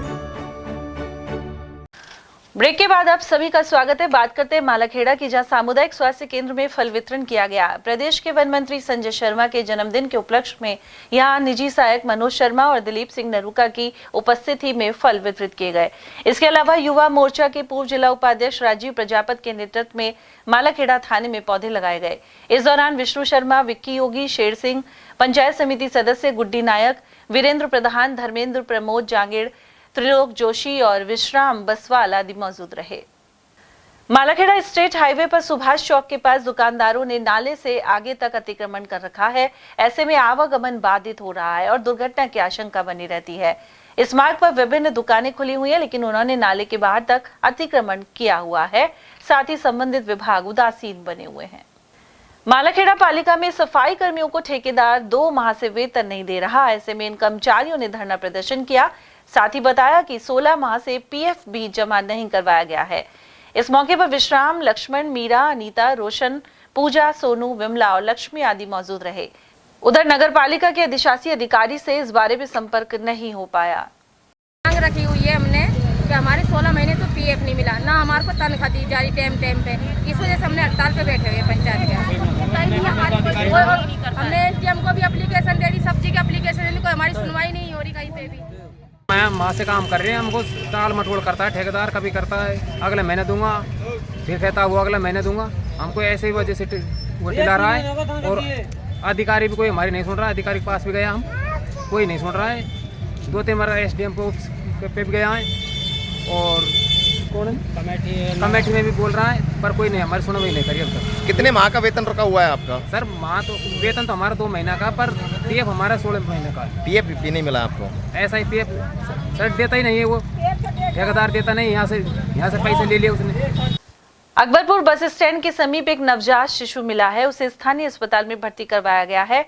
ब्रेक के बाद आप सभी का स्वागत है। बात करते हैं मालाखेड़ा की, जहां सामुदायिक स्वास्थ्य केंद्र में फल वितरण किया गया। प्रदेश के वन मंत्री संजय शर्मा के जन्मदिन के उपलक्ष्य में यहां निजी सहायक मनोज शर्मा और दिलीप सिंह नरूका की उपस्थिति में फल वितरित किए गए। इसके अलावा युवा मोर्चा के पूर्व जिला उपाध्यक्ष राजीव प्रजापत के नेतृत्व में मालाखेड़ा थाने में पौधे लगाए गए। इस दौरान विष्णु शर्मा, विक्की योगी, शेर सिंह, पंचायत समिति सदस्य गुड्डी नायक, वीरेंद्र प्रधान, धर्मेंद्र, प्रमोद जांगेड़, त्रिलोक जोशी और विश्राम बसवाल आदि मौजूद रहे। मालाखेड़ा स्टेट हाईवे पर सुभाष चौक के पास दुकानदारों ने नाले से आगे तक अतिक्रमण कर रखा है। ऐसे में आवागमन बाधित हो रहा है और दुर्घटना की आशंका बनी रहती है। इस मार्ग पर विभिन्न दुकानें खुली हुई हैं, लेकिन उन्होंने नाले के बाहर तक अतिक्रमण किया हुआ है। साथ ही संबंधित विभाग उदासीन बने हुए हैं। मालाखेड़ा पालिका में सफाई कर्मियों को ठेकेदार 2 माह से वेतन नहीं दे रहा। ऐसे में इन कर्मचारियों ने धरना प्रदर्शन किया। साथ ही बताया कि 16 माह से PF भी जमा नहीं करवाया गया है। इस मौके पर विश्राम, लक्ष्मण, मीरा, अनीता, रोशन, पूजा, सोनू, विमला और लक्ष्मी आदि मौजूद रहे। उधर नगर पालिका के अधिशासी अधिकारी से इस बारे में संपर्क नहीं हो पाया।
मांग रखी हुई है हमने कि हमारे 16 महीने तो PF नहीं मिला, ना हमारे को तनख्वाह दी जा रही टाइम पे। इस वजह से हमने हड़ताल पे बैठे हुए पंचायत के। हमने SDM को भी एप्लीकेशन दे दी, सब्जी की एप्लीकेशन देने को, हमारी सुनवाई नहीं हो रही कहीं पे भी।
मैं माँ से काम कर रहे हैं, हमको टाल मटोल करता है ठेकेदार। कभी करता है अगले महीने दूंगा, फिर कहता वो अगले महीने दूंगा। हमको ऐसे ही वजह से वो दिला रहा है। और अधिकारी भी कोई हमारी नहीं सुन रहा है। अधिकारी के पास भी गया हम, कोई नहीं सुन रहा है। 2-3 बार SDM पे भी गया है और कमेटी में भी बोल रहा है, पर कोई नहीं हमारी सुनवाई नहीं करी अब तक।
कितने माह का वेतन रुका हुआ है आपका?
सर माह तो वेतन तो हमारा 2 महीना का, पर PF हमारा 16 महीने का।
PF भी नहीं मिला आपको?
ऐसा ही PF सर देता ही नहीं है, वो ठेकेदार देता नहीं। यहाँ से पैसे ले लिए उसने।
अकबरपुर बस स्टैंड के समीप एक नवजात शिशु मिला है। उसे स्थानीय अस्पताल में भर्ती करवाया गया है।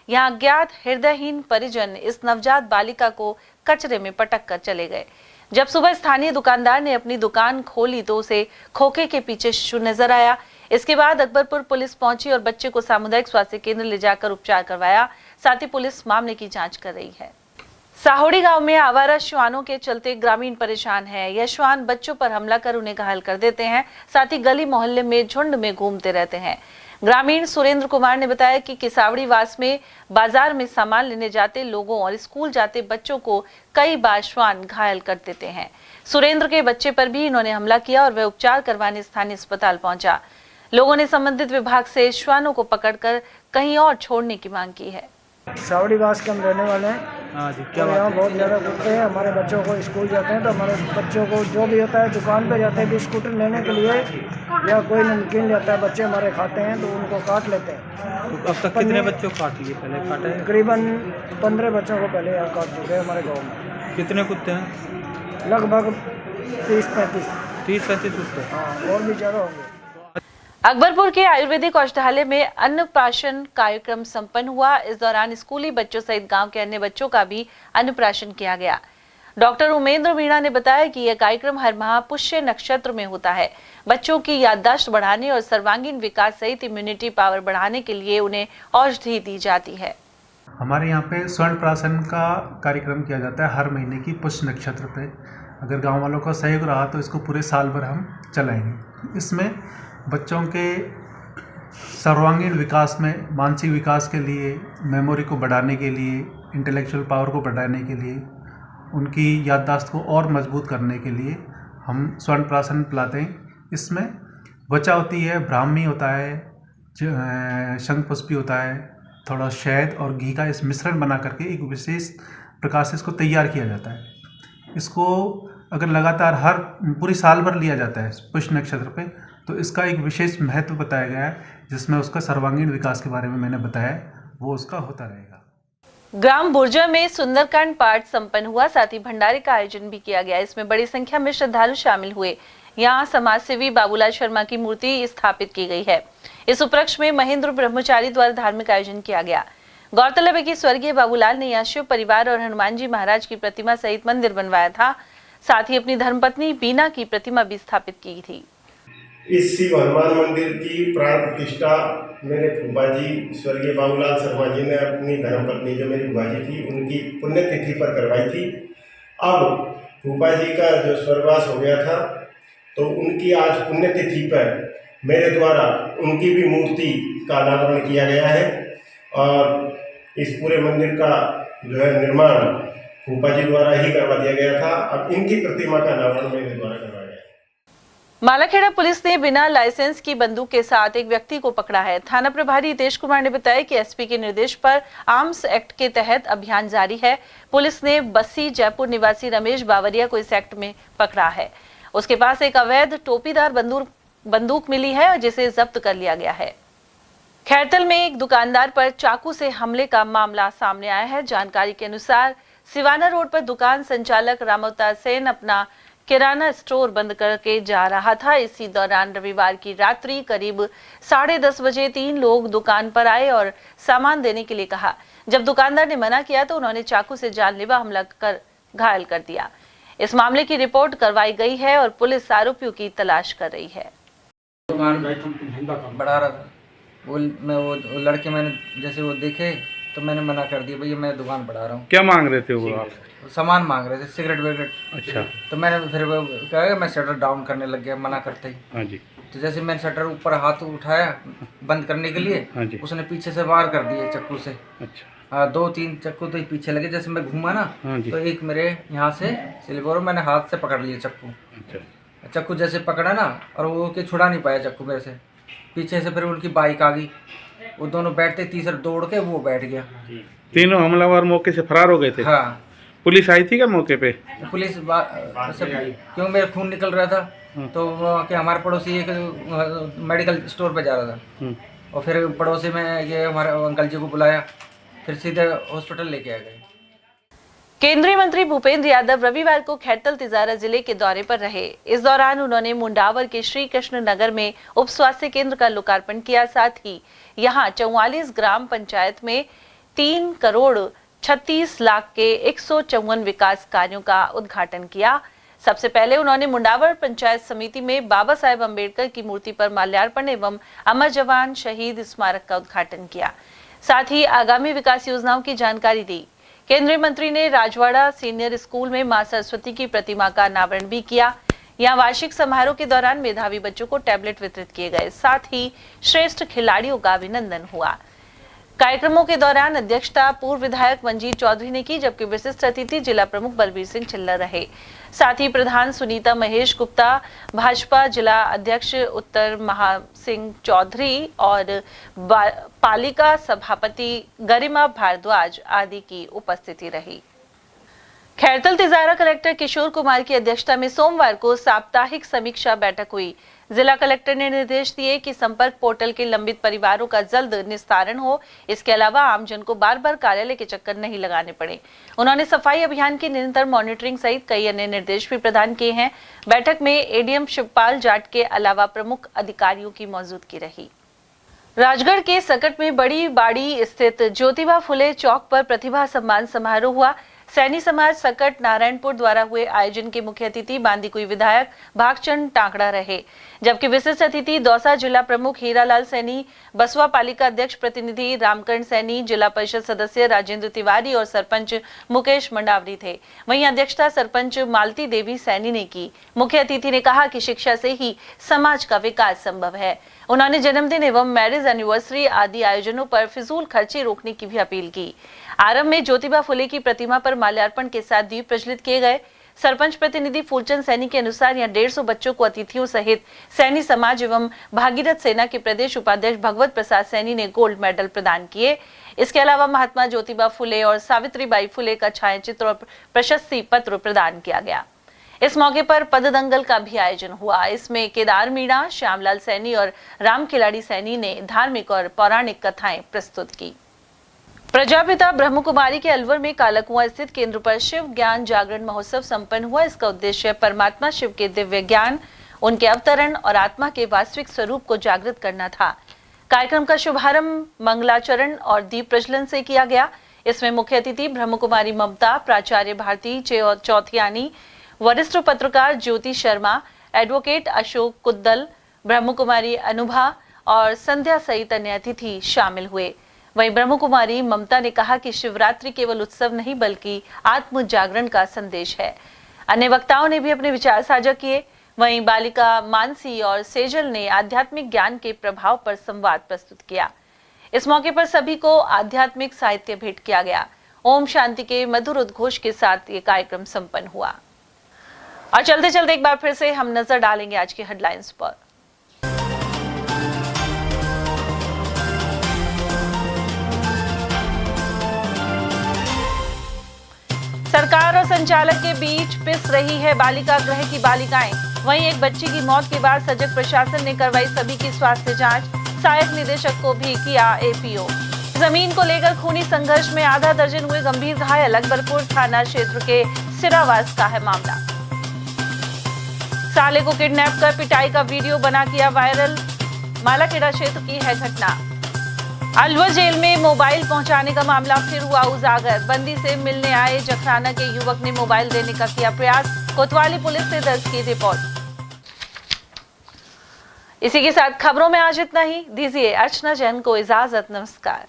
यहाँ अज्ञात हृदयहीन परिजन इस नवजात बालिका को कचरे में पटक कर चले गए। जब सुबह स्थानीय दुकानदार ने अपनी दुकान खोली तो उसे खोखे के पीछे शिशु नजर आया। इसके बाद अकबरपुर पुलिस पहुंची और बच्चे को सामुदायिक स्वास्थ्य केंद्र ले जाकर उपचार करवाया। साथ ही पुलिस मामले की जांच कर रही है। साहोड़ी गांव में आवारा श्वानों के चलते ग्रामीण परेशान है। यह श्वान बच्चों पर हमला कर उन्हें घायल कर देते हैं। साथ ही गली मोहल्ले में झुंड में घूमते रहते हैं। ग्रामीण सुरेंद्र कुमार ने बताया कि किसावड़ीवास में बाजार में सामान लेने जाते लोगों और स्कूल जाते बच्चों को कई बार श्वान घायल कर देते हैं। सुरेंद्र के बच्चे पर भी इन्होंने हमला किया और वह उपचार करवाने स्थानीय अस्पताल पहुंचा। लोगों ने संबंधित विभाग से श्वानों को पकड़कर कहीं और छोड़ने की मांग की है।
किसावड़ीवास के हम रहने वाले हैं। और यहाँ बहुत ज़्यादा कुत्ते हैं। हमारे बच्चों को स्कूल जाते हैं तो हमारे बच्चों को जो भी होता है दुकान पे जाते हैं बिस्कुट लेने के लिए या कोई नमकीन लेता है, बच्चे हमारे खाते हैं तो उनको काट लेते हैं।
तो अब तक कितने बच्चों को काट लिए? पहले काटे हैं
तकरीबन 15 बच्चों को पहले यहाँ काट चुके हैं हमारे गाँव में।
कितने कुत्ते हैं?
लगभग 30-35
कुत्ते।
हाँ, और भी ज़्यादा होंगे।
अकबरपुर के आयुर्वेदिक औषधालय में अन्नप्राशन कार्यक्रम संपन्न हुआ। इस दौरान स्कूली बच्चों सहित गांव के अन्य बच्चों का भी अन्नप्राशन किया गया। डॉक्टर उमेंद्र मीणा ने बताया कि यह कार्यक्रम हर माह पुष्य नक्षत्र में होता है। बच्चों की याददाश्त बढ़ाने और सर्वांगीण विकास सहित इम्यूनिटी पावर बढ़ाने के लिए उन्हें औषधि दी जाती है।
हमारे यहाँ पे स्वर्ण प्राशन का कार्यक्रम किया जाता है हर महीने की पुष्य नक्षत्र पे। अगर गाँव वालों का सहयोग रहा तो इसको पूरे साल भर हम चलाएंगे। इसमें बच्चों के सर्वांगीण विकास में, मानसिक विकास के लिए, मेमोरी को बढ़ाने के लिए, इंटेलेक्चुअल पावर को बढ़ाने के लिए, उनकी याददाश्त को और मजबूत करने के लिए हम स्वर्ण प्राशन पिलाते हैं। इसमें त्वचा होती है, ब्राह्मी होता है, शंखपुष्पी होता है, थोड़ा शहद और घी का इस मिश्रण बना करके एक विशेष प्रकार से इसको तैयार किया जाता है। इसको अगर लगातार हर पूरी साल भर लिया जाता है पुष्य नक्षत्र पे तो इसका एक विशेष महत्व बताया गया है, जिसमें उसका सर्वांगीण विकास के बारे में मैंने बताया, वो उसका होता रहेगा।
ग्राम बुर्जा में सुंदरकांड पाठ संपन्न हुआ, साथ ही भंडारे का आयोजन भी किया गया। इसमें बड़ी संख्या में श्रद्धालु शामिल हुए। यहाँ समाज सेवी बाबूलाल शर्मा की मूर्ति स्थापित की गई है। इस उपलक्ष्य में महेंद्र ब्रह्मचारी द्वारा धार्मिक आयोजन किया गया। गौरतलब है कि स्वर्गीय बाबूलाल ने यहाँ शिव परिवार और हनुमान जी महाराज की प्रतिमा सहित मंदिर बनवाया था। साथ ही अपनी धर्मपत्नी बीना की प्रतिमा भी स्थापित की थी।
इस शिव हनुमान मंदिर की प्राण प्रतिष्ठा मेरे फूफा जी स्वर्गीय बाबूलाल शर्मा जी ने अपनी धर्मपत्नी जो मेरी फूफा जी थी उनकी पुण्यतिथि पर करवाई थी। अब फूफा जी का जो स्वर्गवास हो गया था तो उनकी आज पुण्यतिथि पर मेरे द्वारा उनकी भी मूर्ति का अनावरण किया गया है और इस पूरे मंदिर का जो है निर्माण फूफा जी द्वारा ही करवा दिया गया था। अब इनकी प्रतिमा का अनावरण मेरे द्वारा करवाया गया।
मालाखेड़ा पुलिस ने बिना लाइसेंस की बंदूक के साथ एक व्यक्ति को पकड़ा है। थाना प्रभारी हितेश कुमार ने बताया कि एसपी के निर्देश पर आर्म्स एक्ट के तहत अभियान जारी है। पुलिस ने बस्सी जयपुर निवासी रमेश बावरिया को इस एक्ट में पकड़ा है। उसके पास एक अवैध टोपीदार बंदूक मिली है और जिसे जब्त कर लिया गया है। खैरतल में एक दुकानदार पर चाकू से हमले का मामला सामने आया है। जानकारी के अनुसार सिवाना रोड पर दुकान संचालक रामअवतार सेन अपना किराना स्टोर बंद करके जा रहा था। इसी दौरान रविवार की रात्रि करीब 10:30 बजे 3 लोग दुकान पर आए और सामान देने के लिए कहा। जब दुकानदार ने मना किया तो उन्होंने चाकू से जानलेवा हमला कर घायल कर दिया। इस मामले की रिपोर्ट करवाई गई है और पुलिस आरोपियों की तलाश कर रही है।
दुकान बढ़ा रहा था वो लड़के मैंने जैसे वो देखे तो मैंने मना कर दिया, भैया मैं दुकान बढ़ा रहा हूँ।
क्या मांग रहे थे वो आपसे?
सामान मांग रहे थे, सिगरेट विगरेट।
अच्छा।
तो मैंने फिर क्या मैं शटर डाउन करने लग गया मना करते ही।
हाँ जी।
तो जैसे मैंने शटर ऊपर हाथ उठाया बंद करने के लिए,
हाँ जी।
उसने पीछे से वार कर दिए चाकू से।
अच्छा।
2-3 चाकू तो पीछे लगे। जैसे मैं घूमा ना
हाँ जी।
तो एक मेरे यहाँ से सिल्वर मैंने हाथ से पकड़ लिया चाकू।
अच्छा।
चाकू जैसे पकड़ा ना और वो के छुड़ा नहीं पाया चाकू मेरे से। पीछे से फिर उनकी बाइक आ गई, वो दोनों बैठते, तीसरा दौड़ के वो बैठ गया।
तीनों हमलावर मौके से फरार हो गए थे।
हाँ।
पुलिस आई थी क्या मौके पे?
पुलिस क्यों मेरा खून निकल रहा था तो कि हमारे पड़ोसी एक मेडिकल स्टोर पे जा रहा था और फिर पड़ोसी में ये हमारे अंकल जी को बुलाया, फिर सीधे हॉस्पिटल लेके आ गए।
केंद्रीय मंत्री भूपेंद्र यादव रविवार को खैरतल तिजारा जिले के दौरे पर रहे। इस दौरान उन्होंने मुंडावर के श्री कृष्ण नगर में उप स्वास्थ्य केंद्र का लोकार्पण किया। साथ ही यहां 44 ग्राम पंचायत में 3 करोड़ 36 लाख के 154 विकास कार्यों का उद्घाटन किया। सबसे पहले उन्होंने मुंडावर पंचायत समिति में बाबा साहेब अम्बेडकर की मूर्ति पर माल्यार्पण एवं अमर जवान शहीद स्मारक का उद्घाटन किया। साथ ही आगामी विकास योजनाओं की जानकारी दी। केंद्रीय मंत्री ने राजवाड़ा सीनियर स्कूल में मां सरस्वती की प्रतिमा का अनावरण भी किया। यहाँ वार्षिक समारोह के दौरान मेधावी बच्चों को टैबलेट वितरित किए गए, साथ ही श्रेष्ठ खिलाड़ियों का अभिनंदन हुआ। कार्यक्रमों के दौरान अध्यक्षता पूर्व विधायक मंजीत चौधरी ने की, जबकि विशिष्ट अतिथि जिला प्रमुख बलबीर सिंह चिल्लर रहे। साथ ही प्रधान सुनीता महेश गुप्ता, भाजपा जिला अध्यक्ष उत्तर महासिंह चौधरी और पालिका सभापति गरिमा भारद्वाज आदि की उपस्थिति रही। खैरतल तिजारा कलेक्टर किशोर कुमार की अध्यक्षता में सोमवार को साप्ताहिक समीक्षा बैठक हुई। जिला कलेक्टर ने निर्देश दिए कि संपर्क पोर्टल के लंबित परिवारों का जल्द निस्तारण हो। इसके अलावा आमजन को बार बार कार्यालय के चक्कर नहीं लगाने पड़े। उन्होंने सफाई अभियान की निरंतर मॉनिटरिंग सहित कई अन्य निर्देश भी प्रदान किए हैं। बैठक में एडीएम शिवपाल जाट के अलावा प्रमुख अधिकारियों की मौजूदगी रही। राजगढ़ के सकट में बड़ी बाड़ी स्थित ज्योतिबा फुले चौक पर प्रतिभा सम्मान समारोह हुआ। सैनी समाज सकट नारायणपुर द्वारा हुए आयोजन के मुख्य अतिथि बांदीकुई विधायक भागचंद टांकड़ा रहे, जबकि विशिष्ट अतिथि दौसा जिला प्रमुख हीरालाल सैनी, बसवा पालिका अध्यक्ष प्रतिनिधि रामकरण सैनी, जिला परिषद सदस्य राजेंद्र तिवारी और सरपंच मुकेश मंडावरी थे। वहीं अध्यक्षता सरपंच मालती देवी सैनी ने की। मुख्य अतिथि ने कहा कि शिक्षा से ही समाज का विकास संभव है। उन्होंने जन्मदिन एवं मैरिज एनिवर्सरी आदि आयोजनों पर फिजूल खर्ची रोकने की भी अपील की। आरंभ में ज्योतिबा फुले की प्रतिमा पर माल्यार्पण के साथ दीप प्रज्वलित किए गए। सरपंच प्रतिनिधि फूलचंद सैनी के अनुसार यहाँ 150 बच्चों को अतिथियों सहित सैनी समाज एवं भागीरथ सेना के प्रदेश उपाध्यक्ष भगवत प्रसाद सैनी ने गोल्ड मेडल प्रदान किए। इसके अलावा महात्मा ज्योतिबा फुले और सावित्रीबाई फुले का छायाचित्र और प्रशस्ति पत्र प्रदान किया गया। इस मौके पर पददंगल का भी आयोजन हुआ। इसमें केदार मीणा, श्यामलाल सैनी और राम खिलाड़ी सैनी ने धार्मिक और पौराणिक कथाएं प्रस्तुत की। प्रजापिता ब्रह्म कुमारी के अलवर में कालाकुआं स्थित केंद्र पर शिव ज्ञान जागरण महोत्सव संपन्न हुआ। इसका उद्देश्य परमात्मा शिव के दिव्य ज्ञान, उनके अवतरण और आत्मा के वास्तविक स्वरूप को जागृत करना था। कार्यक्रम का शुभारंभ मंगलाचरण और दीप प्रज्वलन से किया गया। इसमें मुख्य अतिथि ब्रह्म कुमारी ममता, प्राचार्य भारती चौथियानी, वरिष्ठ पत्रकार ज्योति शर्मा, एडवोकेट अशोक कुद्दल, ब्रह्म कुमारी अनुभा और संध्या सहित अन्य अतिथि शामिल हुए। वहीं ब्रह्म कुमारी ममता ने कहा कि शिवरात्रि केवल उत्सव नहीं बल्कि आत्म जागरण का संदेश है। अन्य वक्ताओं ने भी अपने विचार साझा किए। वहीं बालिका मानसी और सेजल ने आध्यात्मिक ज्ञान के प्रभाव पर संवाद प्रस्तुत किया। इस मौके पर सभी को आध्यात्मिक साहित्य भेंट किया गया। ओम शांति के मधुर उद्घोष के साथ ये कार्यक्रम संपन्न हुआ। और चलते चलते एक बार फिर से हम नजर डालेंगे आज के हेडलाइंस पर। सरकार और संचालक के बीच पिस रही है बालिका गृह की बालिकाएं। वहीं एक बच्ची की मौत के बाद सजग प्रशासन ने करवाई सभी की स्वास्थ्य जांच। सहायक निदेशक को भी किया एपीओ। जमीन को लेकर खूनी संघर्ष में आधा दर्जन हुए गंभीर घायल। अकबरपुर थाना क्षेत्र के सिरावास का है मामला। साले को किडनैप कर पिटाई का वीडियो बना किया वायरल। मालाखेड़ा क्षेत्र की है घटना। अलवर जेल में मोबाइल पहुंचाने का मामला फिर हुआ उजागर। बंदी से मिलने आए जखराना के युवक ने मोबाइल देने का किया प्रयास। कोतवाली पुलिस ने दर्ज की रिपोर्ट। इसी के साथ खबरों में आज इतना ही। दीजिए अर्चना जैन को इजाजत। नमस्कार।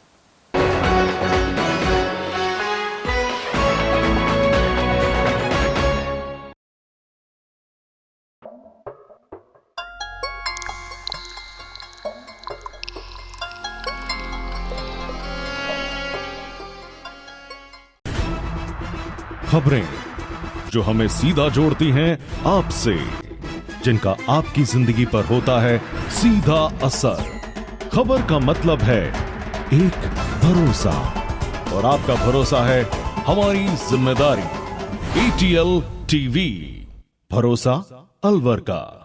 खबरें जो हमें सीधा जोड़ती हैं आपसे, जिनका आपकी जिंदगी पर होता है सीधा असर। खबर का मतलब है एक भरोसा, और आपका भरोसा है हमारी जिम्मेदारी। ATL TV, भरोसा अलवर का।